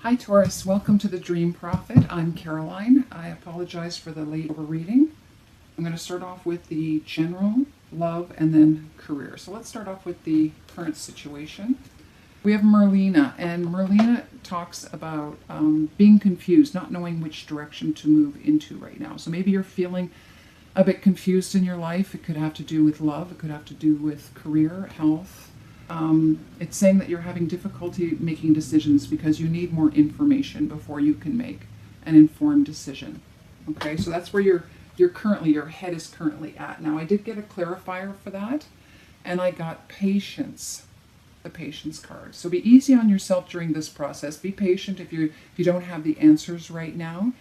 Hi Taurus, welcome to the Dream Prophet. I'm Caroline. I apologize for the late overreading. I'm going to start off with the general, love, and then career. So let's start off with the current situation. We have Merlina, and Merlina talks about being confused, not knowing which direction to move into right now. So maybe you're feeling a bit confused in your life. It could have to do with love. It could have to do with career, health. It's saying that you're having difficulty making decisions because you need more information before you can make an informed decision. Okay, so that's where your head is currently at. Now, I did get a clarifier for that, and I got patience, the patience card. So be easy on yourself during this process. Be patient if you don't have the answers right now.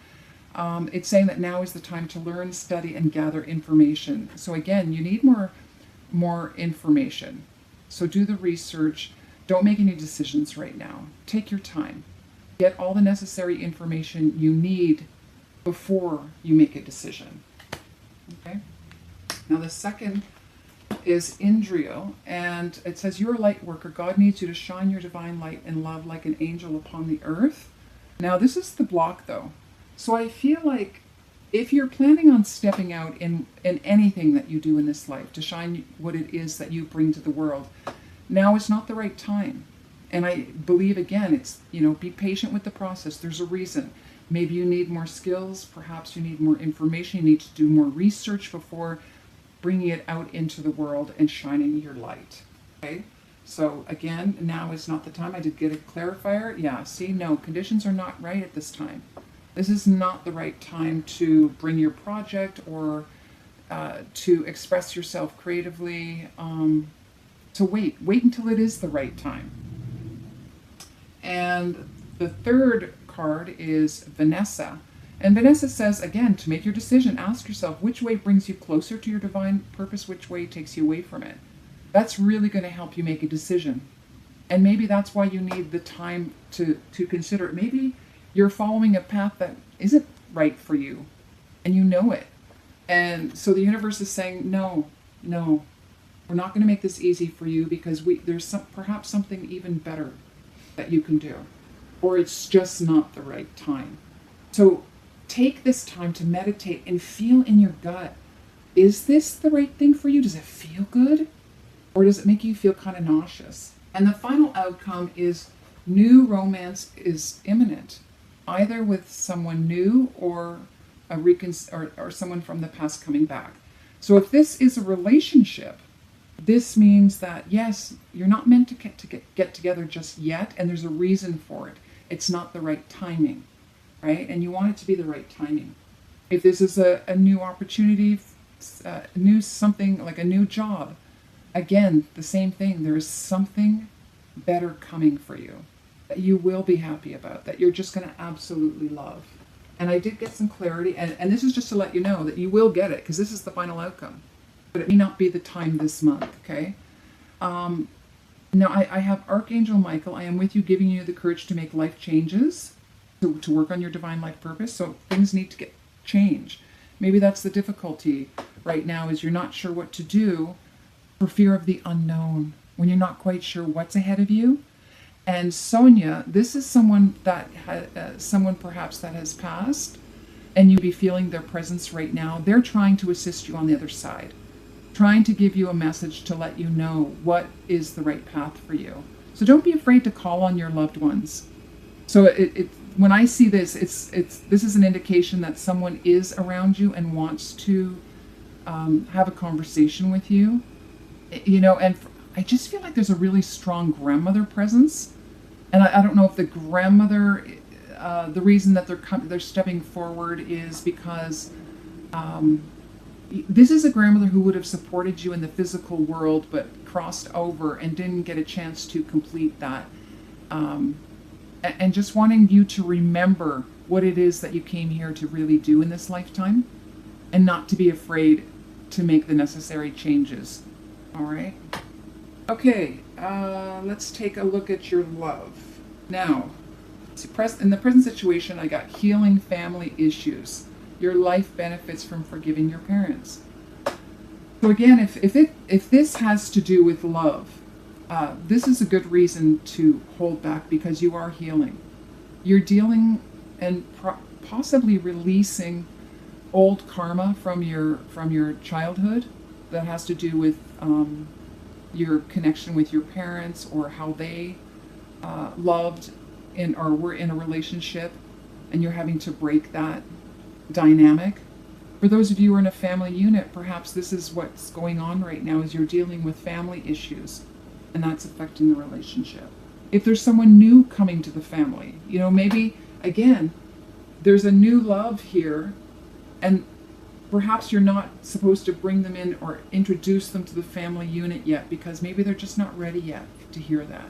It's saying that now is the time to learn, study, and gather information. So again, you need more information. So do the research. Don't make any decisions right now. Take your time. Get all the necessary information you need before you make a decision. Okay? Now the second is Indriel, and it says, you're a light worker. God needs you to shine your divine light and love like an angel upon the earth. Now this is the block though. So I feel like if you're planning on stepping out in anything that you do in this life to shine what it is that you bring to the world, now is not the right time. And I believe, again, it's, be patient with the process. There's a reason. Maybe you need more skills. Perhaps you need more information. You need to do more research before bringing it out into the world and shining your light. Okay? So again, now is not the time. I did get a clarifier. Yeah, see, no, conditions are not right at this time. This is not the right time to bring your project or to express yourself creatively. So wait until it is the right time. And the third card is Vanessa. And Vanessa says, again, to make your decision, ask yourself which way brings you closer to your divine purpose, which way takes you away from it. That's really going to help you make a decision. And maybe that's why you need the time to consider it. Maybe you're following a path that isn't right for you, and you know it. And so the universe is saying, no, we're not going to make this easy for you because there's perhaps something even better that you can do, or it's just not the right time. So take this time to meditate and feel in your gut. Is this the right thing for you? Does it feel good? Or does it make you feel kind of nauseous? And the final outcome is new romance is imminent, either with someone new or or someone from the past coming back. So if this is a relationship, this means that, yes, you're not meant to get together just yet, and there's a reason for it. It's not the right timing, right? And you want it to be the right timing. If this is a new opportunity, something like a new job, again, the same thing. There is something better coming for you that you will be happy about, that you're just going to absolutely love. And I did get some clarity, and this is just to let you know that you will get it, because this is the final outcome. But it may not be the time this month, okay? Now, I have Archangel Michael. I am with you, giving you the courage to make life changes, to work on your divine life purpose. So things need to change. Maybe that's the difficulty right now, is you're not sure what to do for fear of the unknown, when you're not quite sure what's ahead of you. And Sonia, this is someone that someone perhaps that has passed, and you'd be feeling their presence right now. They're trying to assist you on the other side, trying to give you a message to let you know what is the right path for you. So don't be afraid to call on your loved ones. So when I see this, this is an indication that someone is around you and wants to have a conversation with you. And I just feel like there's a really strong grandmother presence. And I don't know if the grandmother, the reason that they're stepping forward is because this is a grandmother who would have supported you in the physical world, but crossed over and didn't get a chance to complete that. And just wanting you to remember what it is that you came here to really do in this lifetime, and not to be afraid to make the necessary changes. All right? Okay, let's take a look at your love. Now, in the present situation, I got healing family issues. Your life benefits from forgiving your parents. So again, if this has to do with love, this is a good reason to hold back, because you are healing. You're dealing and possibly releasing old karma from your childhood that has to do with your connection with your parents, or how they loved in or were in a relationship, and you're having to break that dynamic. For those of you who are in a family unit, perhaps this is what's going on right now, is you're dealing with family issues, and that's affecting the relationship. If there's someone new coming to the family, maybe again there's a new love here, and perhaps you're not supposed to bring them in or introduce them to the family unit yet, because maybe they're just not ready yet to hear that.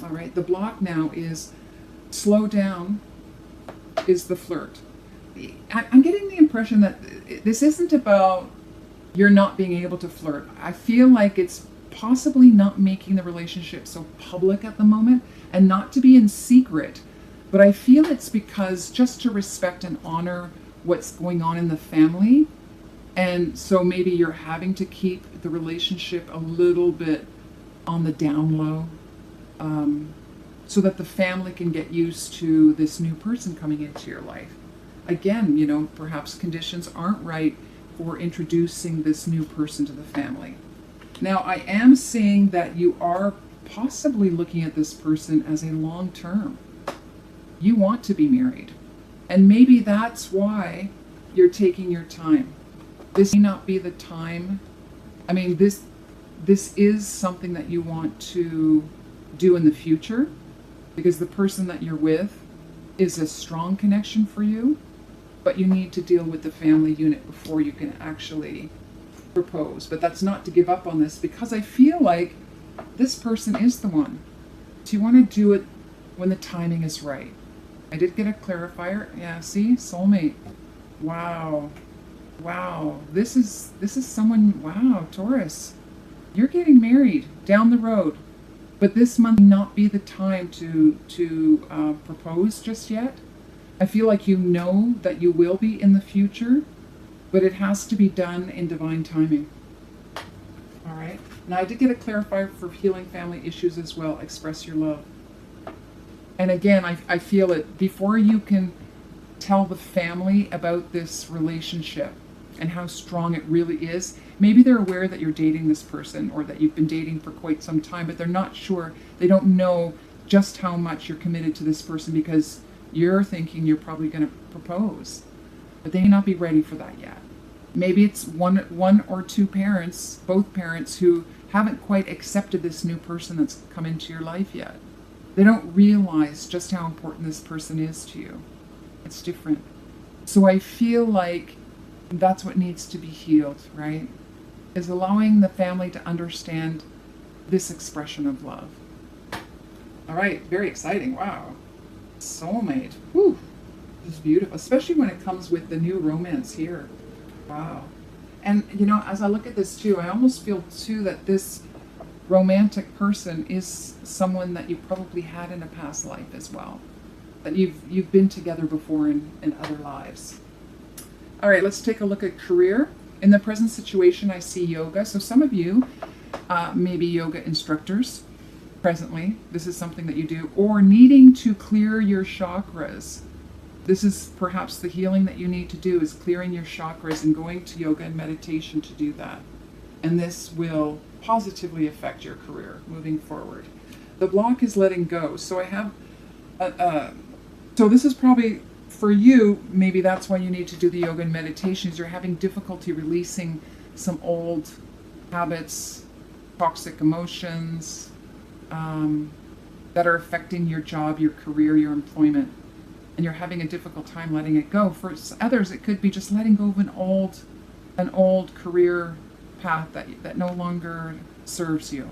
All right, the block now is slow down, is the flirt. I'm getting the impression that this isn't about you're not being able to flirt. I feel like it's possibly not making the relationship so public at the moment, and not to be in secret, but I feel it's because just to respect and honor what's going on in the family. And so maybe you're having to keep the relationship a little bit on the down low, so that the family can get used to this new person coming into your life. Again, perhaps conditions aren't right for introducing this new person to the family. Now, I am seeing that you are possibly looking at this person as a long term. You want to be married. And maybe that's why you're taking your time. This may not be the time. I mean, this is something that you want to do in the future, because the person that you're with is a strong connection for you, but you need to deal with the family unit before you can actually propose. But that's not to give up on this, because I feel like this person is the one. So you want to do it when the timing is right. I did get a clarifier. Yeah, see? Soulmate. Wow. This is someone, wow, Taurus. You're getting married down the road. But this month may not be the time to propose just yet. I feel like you know that you will be in the future, but it has to be done in divine timing. All right. Now, I did get a clarifier for healing family issues as well. Express your love. And again, I feel it before you can tell the family about this relationship and how strong it really is. Maybe they're aware that you're dating this person, or that you've been dating for quite some time, but they're not sure. They don't know just how much you're committed to this person, because you're thinking you're probably going to propose, but they may not be ready for that yet. Maybe it's one or two parents, both parents, who haven't quite accepted this new person that's come into your life yet. They don't realize just how important this person is to you. It's different. So I feel like that's what needs to be healed, right? Is allowing the family to understand this expression of love. All right, very exciting. Wow. Soulmate. Whew. This is beautiful, especially when it comes with the new romance here. Wow. And, as I look at this too, I almost feel too that this romantic person is someone that you probably had in a past life as well. That you've been together before in other lives. All right, let's take a look at career. In the present situation, I see yoga. So some of you may be yoga instructors presently. This is something that you do. Or needing to clear your chakras. This is perhaps the healing that you need to do, is clearing your chakras and going to yoga and meditation to do that. And this will positively affect your career moving forward. The block is letting go. So I have, so this is probably for you, maybe that's why you need to do the yoga and meditations. You're having difficulty releasing some old habits, toxic emotions that are affecting your job, your career, your employment. And you're having a difficult time letting it go. For others, it could be just letting go of an old career path that no longer serves you.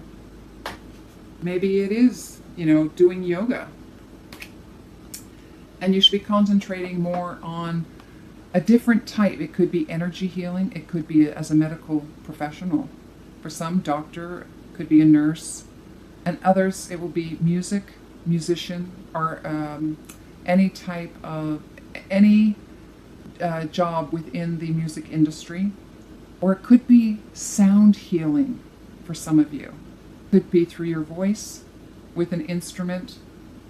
Maybe it is, doing yoga. And you should be concentrating more on a different type. It could be energy healing. It could be as a medical professional. For some, doctor, could be a nurse. And others, it will be music, musician, or any type of, job within the music industry. Or it could be sound healing for some of you. It could be through your voice, with an instrument,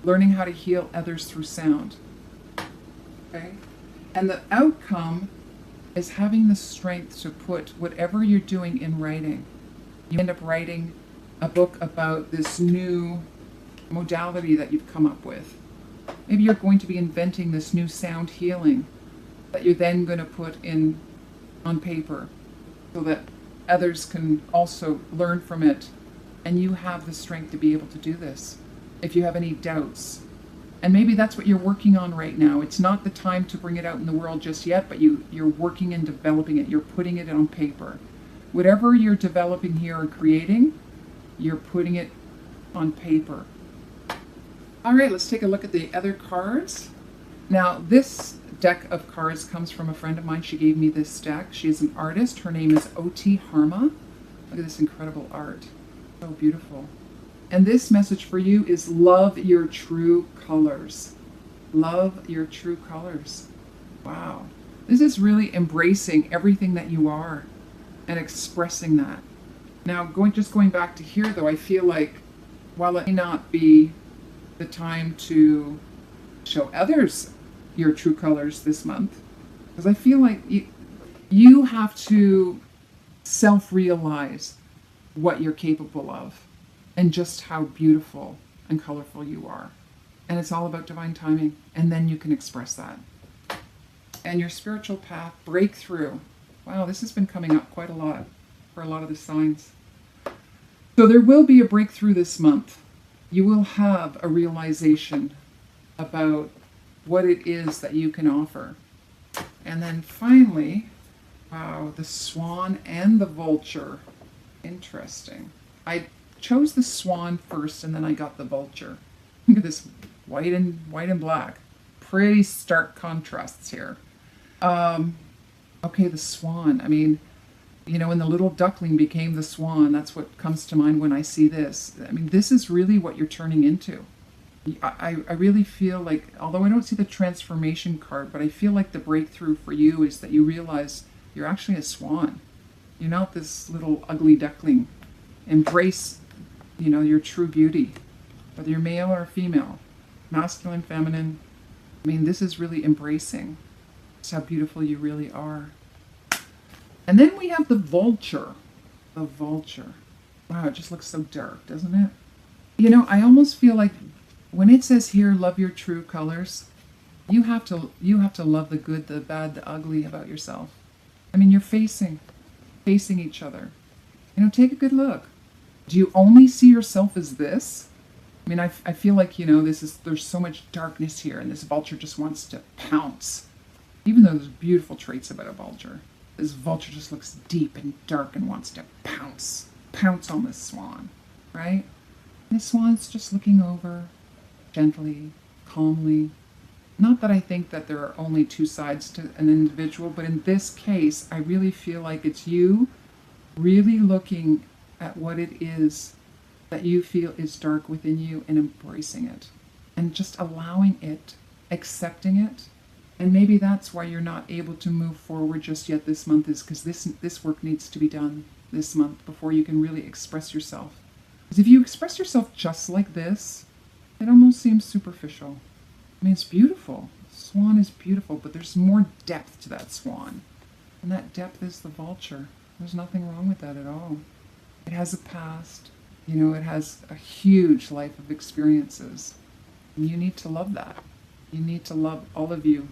learning how to heal others through sound. Okay? And the outcome is having the strength to put whatever you're doing in writing. You end up writing a book about this new modality that you've come up with. Maybe you're going to be inventing this new sound healing that you're then going to put in on paper so that others can also learn from it, and you have the strength to be able to do this if you have any doubts. And maybe that's what you're working on right now. It's not the time to bring it out in the world just yet, but you're working and developing it. You're putting it on paper. Whatever you're developing here or creating, you're putting it on paper. All right, let's take a look at the other cards. Now, this deck of cards comes from a friend of mine. She gave me this deck. She is an artist. Her name is O.T. Harma. Look at this incredible art. So beautiful. And this message for you is love your true colors. Love your true colors. Wow. This is really embracing everything that you are and expressing that. Now, going back to here, though, I feel like while it may not be the time to show others your true colors this month, because I feel like you have to self-realize what you're capable of and just how beautiful and colorful you are. And it's all about divine timing, and then you can express that. And your spiritual path, breakthrough. Wow, this has been coming up quite a lot for a lot of the signs. So there will be a breakthrough this month. You will have a realization about what it is that you can offer. And then finally, wow, the swan and the vulture. Interesting. I chose the swan first, and then I got the vulture. Look at this white and black. Pretty stark contrasts here. Okay, the swan. I mean, you know, when the little duckling became the swan, that's what comes to mind when I see this. I mean, this is really what you're turning into. I really feel like, although I don't see the transformation card, but I feel like the breakthrough for you is that you realize you're actually a swan. You're not this little ugly duckling. Embrace, you know, your true beauty, whether you're male or female, masculine, feminine. I mean, this is really embracing just how beautiful you really are. And then we have the vulture. The vulture. Wow, it just looks so dark, doesn't it? You know, I almost feel like when it says here, love your true colors, you have to love the good, the bad, the ugly about yourself. I mean, you're facing each other. You know, take a good look. Do you only see yourself as this? I mean, I feel like, you know, there's so much darkness here, and this vulture just wants to pounce. Even though there's beautiful traits about a vulture, this vulture just looks deep and dark and wants to pounce on this swan, right? And the swan's just looking over, gently, calmly. Not that I think that there are only two sides to an individual, but in this case, I really feel like it's you really looking at what it is that you feel is dark within you and embracing it and just allowing it, accepting it. And maybe that's why you're not able to move forward just yet this month, is because this work needs to be done this month before you can really express yourself. Because if you express yourself just like this, it almost seems superficial. I mean, it's beautiful. The swan is beautiful, but there's more depth to that swan. And that depth is the vulture. There's nothing wrong with that at all. It has a past. You know, it has a huge life of experiences. And you need to love that. You need to love all of you